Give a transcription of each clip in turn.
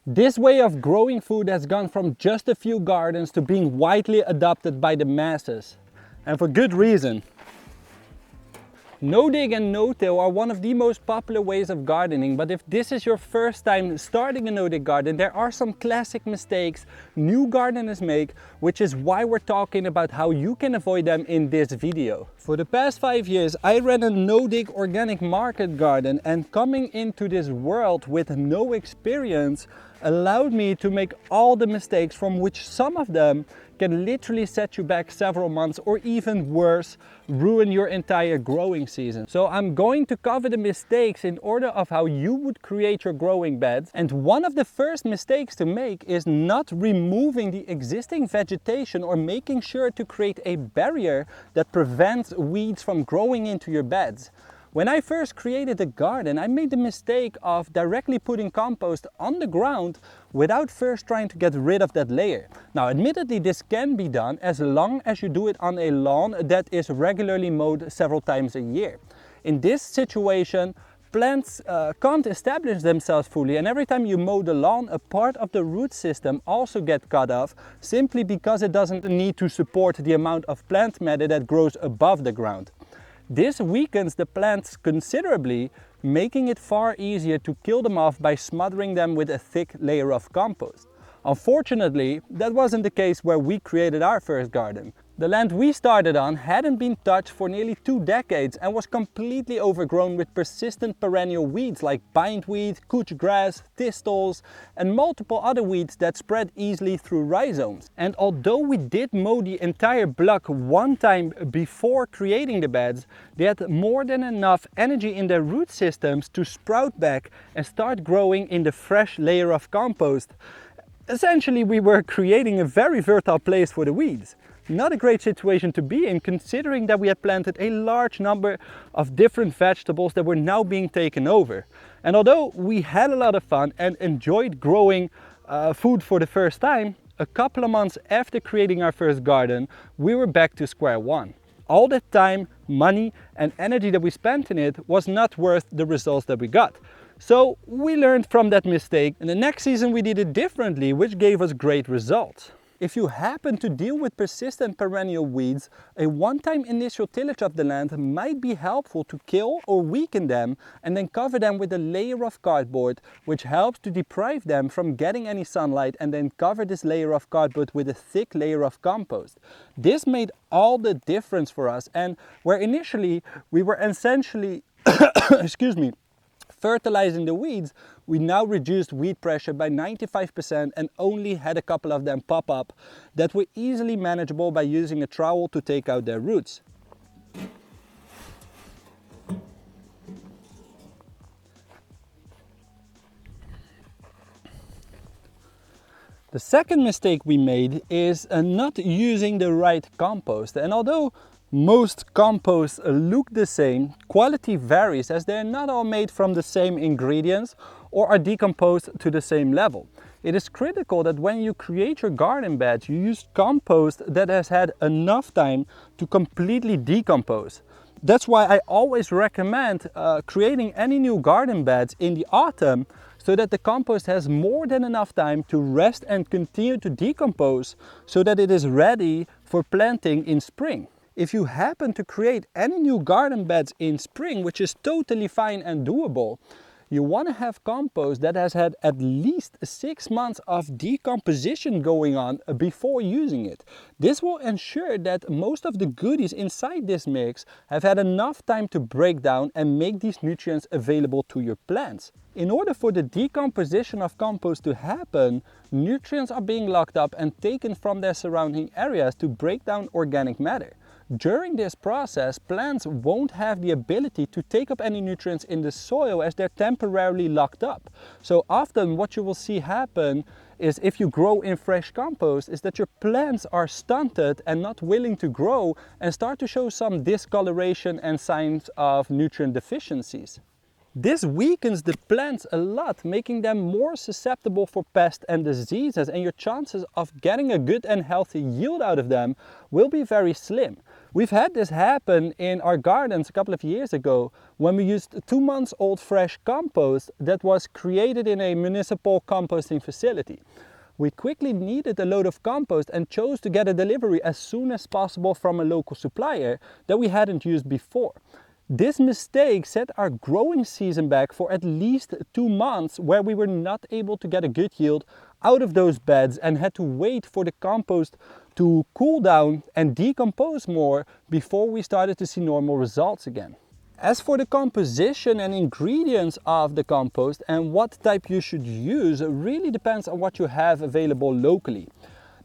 This way of growing food has gone from just a few gardens to being widely adopted by the masses. And for good reason. No-dig and no-till are one of the most popular ways of gardening, but if this is your first time starting a no-dig garden, there are some classic mistakes new gardeners make, which is why we're talking about how you can avoid them in this video. For the past 5 years, I ran a no-dig organic market garden, and coming into this world with no experience allowed me to make all the mistakes, from which some of them can literally set you back several months, or even worse, ruin your entire growing season. So I'm going to cover the mistakes in order of how you would create your growing beds. And one of the first mistakes to make is not removing the existing vegetation or making sure to create a barrier that prevents weeds from growing into your beds. When I first created the garden, I made the mistake of directly putting compost on the ground without first trying to get rid of that layer. Now, admittedly, this can be done as long as you do it on a lawn that is regularly mowed several times a year. In this situation, plants can't establish themselves fully, and every time you mow the lawn, a part of the root system also gets cut off, simply because it doesn't need to support the amount of plant matter that grows above the ground. This weakens the plants considerably, making it far easier to kill them off by smothering them with a thick layer of compost. Unfortunately, that wasn't the case where we created our first garden. The land we started on hadn't been touched for nearly 2 decades and was completely overgrown with persistent perennial weeds like bindweed, couch grass, thistles, and multiple other weeds that spread easily through rhizomes. And although we did mow the entire block one time before creating the beds, they had more than enough energy in their root systems to sprout back and start growing in the fresh layer of compost. Essentially, we were creating a very fertile place for the weeds. Not a great situation to be in, considering that we had planted a large number of different vegetables that were now being taken over. And although we had a lot of fun and enjoyed growing food for the first time, a couple of months after creating our first garden, we were back to square one. All that time, money, and energy that we spent in it was not worth the results that we got. So we learned from that mistake, and the next season we did it differently, which gave us great results. If you happen to deal with persistent perennial weeds, a one-time initial tillage of the land might be helpful to kill or weaken them, and then cover them with a layer of cardboard, which helps to deprive them from getting any sunlight, and then cover this layer of cardboard with a thick layer of compost. This made all the difference for us, and where initially we were essentially fertilizing the weeds, we now reduced weed pressure by 95% and only had a couple of them pop up that were easily manageable by using a trowel to take out their roots. The second mistake we made is not using the right compost. And although most composts look the same, quality varies as they're not all made from the same ingredients or are decomposed to the same level. It is critical that when you create your garden beds, you use compost that has had enough time to completely decompose. That's why I always recommend creating any new garden beds in the autumn, so that the compost has more than enough time to rest and continue to decompose, so that it is ready for planting in spring. If you happen to create any new garden beds in spring, which is totally fine and doable, you want to have compost that has had at least 6 months of decomposition going on before using it. This will ensure that most of the goodies inside this mix have had enough time to break down and make these nutrients available to your plants. In order for the decomposition of compost to happen, nutrients are being locked up and taken from their surrounding areas to break down organic matter. During this process, plants won't have the ability to take up any nutrients in the soil as they're temporarily locked up. So often what you will see happen is, if you grow in fresh compost, is that your plants are stunted and not willing to grow and start to show some discoloration and signs of nutrient deficiencies. This weakens the plants a lot, making them more susceptible for pests and diseases, and your chances of getting a good and healthy yield out of them will be very slim. We've had this happen in our gardens a couple of years ago when we used 2 months old fresh compost that was created in a municipal composting facility. We quickly needed a load of compost and chose to get a delivery as soon as possible from a local supplier that we hadn't used before. This mistake set our growing season back for at least 2 months, where we were not able to get a good yield out of those beds and had to wait for the compost to cool down and decompose more before we started to see normal results again. As for the composition and ingredients of the compost and what type you should use, really depends on what you have available locally.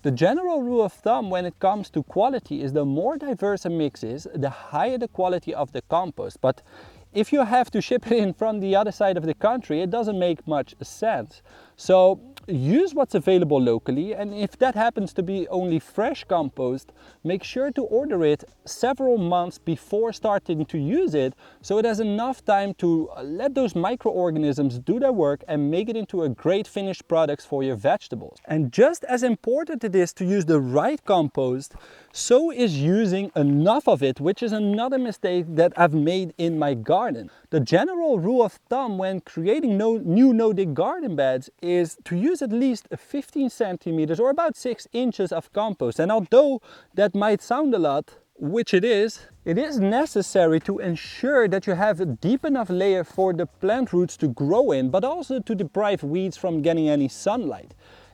The general rule of thumb when it comes to quality is the more diverse a mix is, the higher the quality of the compost. But if you have to ship it in from the other side of the country, it doesn't make much sense. So use what's available locally, and if that happens to be only fresh compost, make sure to order it several months before starting to use it, so it has enough time to let those microorganisms do their work and make it into a great finished product for your vegetables. And just as important it is to use the right compost, so is using enough of it, which is another mistake that I've made in my garden. The general rule of thumb when creating new no-dig garden beds is to use at least 15 centimeters or about 6 inches of compost. And although that might sound a lot, which it is necessary to ensure that you have a deep enough layer for the plant roots to grow in, but also to deprive weeds from getting any sunlight.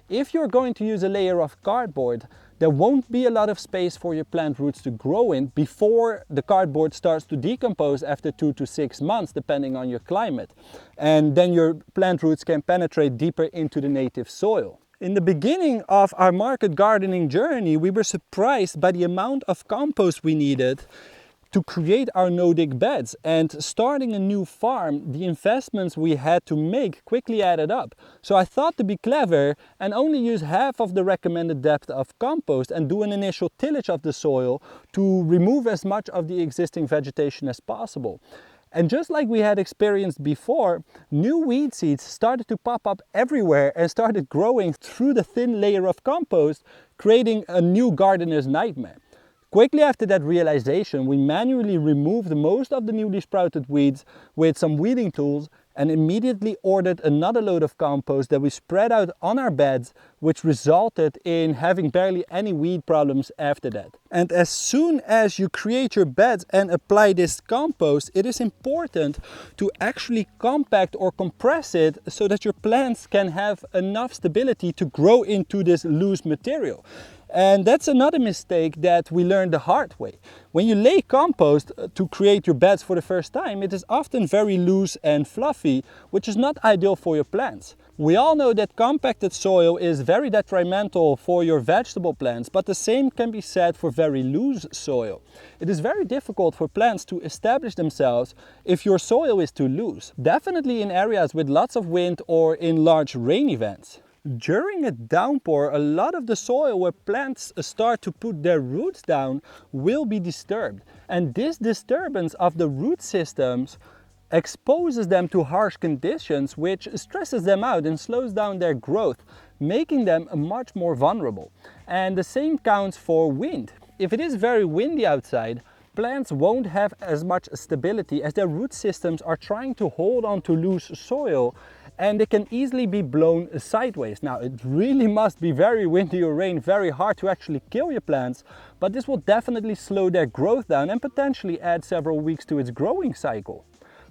If you're going to use a layer of cardboard, there won't be a lot of space for your plant roots to grow in before the cardboard starts to decompose after 2 to 6 months, depending on your climate. And then your plant roots can penetrate deeper into the native soil. In the beginning of our market gardening journey, we were surprised by the amount of compost we needed to create our no-dig beds. And starting a new farm, the investments we had to make quickly added up. So I thought to be clever and only use half of the recommended depth of compost and do an initial tillage of the soil to remove as much of the existing vegetation as possible. And just like we had experienced before, new weed seeds started to pop up everywhere and started growing through the thin layer of compost, creating a new gardener's nightmare. Quickly after that realization, we manually removed most of the newly sprouted weeds with some weeding tools and immediately ordered another load of compost that we spread out on our beds, which resulted in having barely any weed problems after that. And as soon as you create your beds and apply this compost, it is important to actually compact or compress it so that your plants can have enough stability to grow into this loose material. And that's another mistake that we learned the hard way. When you lay compost to create your beds for the first time, it is often very loose and fluffy, which is not ideal for your plants. We all know that compacted soil is very detrimental for your vegetable plants, but the same can be said for very loose soil. It is very difficult for plants to establish themselves if your soil is too loose, definitely in areas with lots of wind or in large rain events. During a downpour, a lot of the soil where plants start to put their roots down will be disturbed. And this disturbance of the root systems exposes them to harsh conditions, which stresses them out and slows down their growth, making them much more vulnerable. And the same counts for wind. If it is very windy outside, plants won't have as much stability as their root systems are trying to hold on to loose soil, and they can easily be blown sideways. Now, it really must be very windy or rain, very hard to actually kill your plants, but this will definitely slow their growth down and potentially add several weeks to its growing cycle.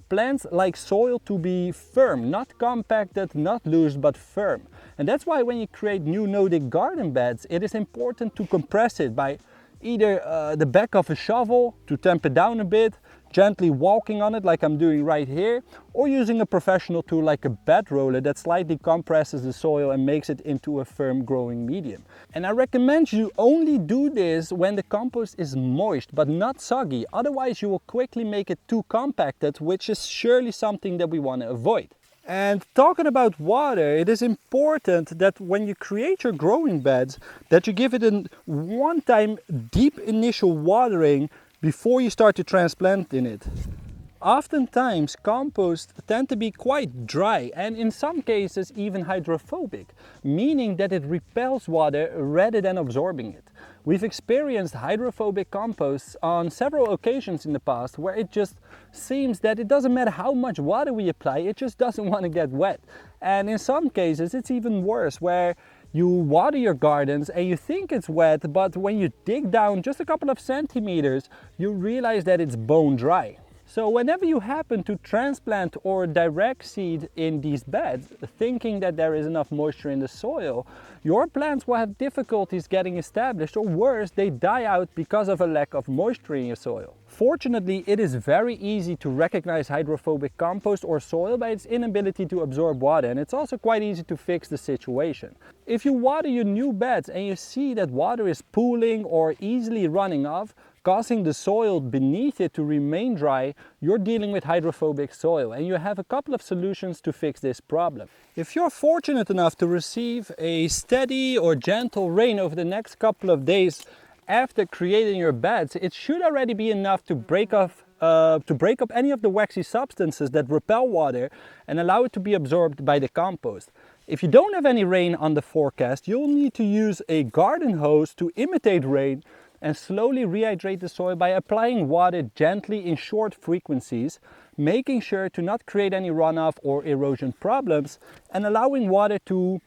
Plants like soil to be firm, not compacted, not loose, but firm. And that's why when you create new no-dig garden beds, it is important to compress it by either the back of a shovel to tamp it down a bit, gently walking on it like I'm doing right here, or using a professional tool like a bed roller that slightly compresses the soil and makes it into a firm growing medium. And I recommend you only do this when the compost is moist but not soggy, otherwise you will quickly make it too compacted, which is surely something that we want to avoid. And talking about water, it is important that when you create your growing beds, that you give it a one-time deep initial watering before you start to transplant in it. Oftentimes, compost tend to be quite dry and in some cases even hydrophobic, meaning that it repels water rather than absorbing it. We've experienced hydrophobic composts on several occasions in the past where it just seems that it doesn't matter how much water we apply, it just doesn't want to get wet. And in some cases it's even worse, where you water your gardens and you think it's wet, but when you dig down just a couple of centimeters, you realize that it's bone dry. So whenever you happen to transplant or direct seed in these beds, thinking that there is enough moisture in the soil, your plants will have difficulties getting established, or worse, they die out because of a lack of moisture in your soil. Fortunately, it is very easy to recognize hydrophobic compost or soil by its inability to absorb water, and it's also quite easy to fix the situation. If you water your new beds and you see that water is pooling or easily running off, causing the soil beneath it to remain dry, you're dealing with hydrophobic soil, and you have a couple of solutions to fix this problem. If you're fortunate enough to receive a steady or gentle rain over the next couple of days after creating your beds, it should already be enough to break up any of the waxy substances that repel water and allow it to be absorbed by the compost. If you don't have any rain on the forecast, you'll need to use a garden hose to imitate rain and slowly rehydrate the soil by applying water gently in short frequencies, making sure to not create any runoff or erosion problems, and allowing water to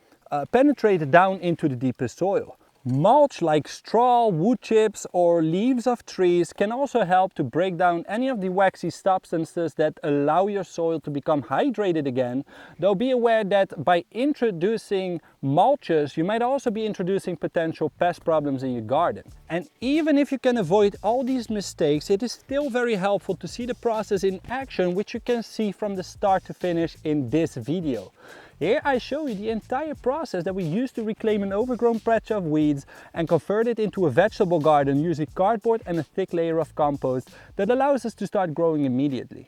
penetrate down into the deepest soil. Mulch like straw, wood chips or leaves of trees can also help to break down any of the waxy substances that allow your soil to become hydrated again, though be aware that by introducing mulches you might also be introducing potential pest problems in your garden. And even if you can avoid all these mistakes, it is still very helpful to see the process in action, which you can see from the start to finish in this video. Here I show you the entire process that we used to reclaim an overgrown patch of weeds and convert it into a vegetable garden using cardboard and a thick layer of compost that allows us to start growing immediately.